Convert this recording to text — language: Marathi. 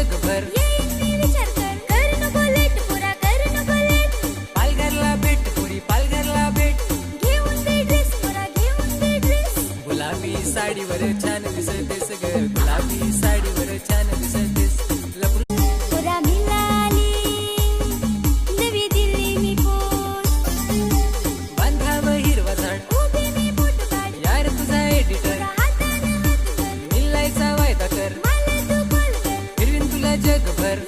जगभर येईन मी विचार कर नको लेट पुरा कर नको लेट पालघरला भेट पुरी पालघरला भेट घेऊन दे ड्रेस पुरा घेऊन दे ड्रेस गुलाबी साडीवर छान दिसतेस ग गुलाबी साडीवर छान दिसतेस लपडू पुरा मिळाली नवी दिल्ली मी पोच बांधावं हिरवा झाड उभी मी फोटो काढ यार तुझा एडिटर हातानं हात धर मिलायचा वायदा कर मला तू कॉल कर फिरवीन तुला जगभर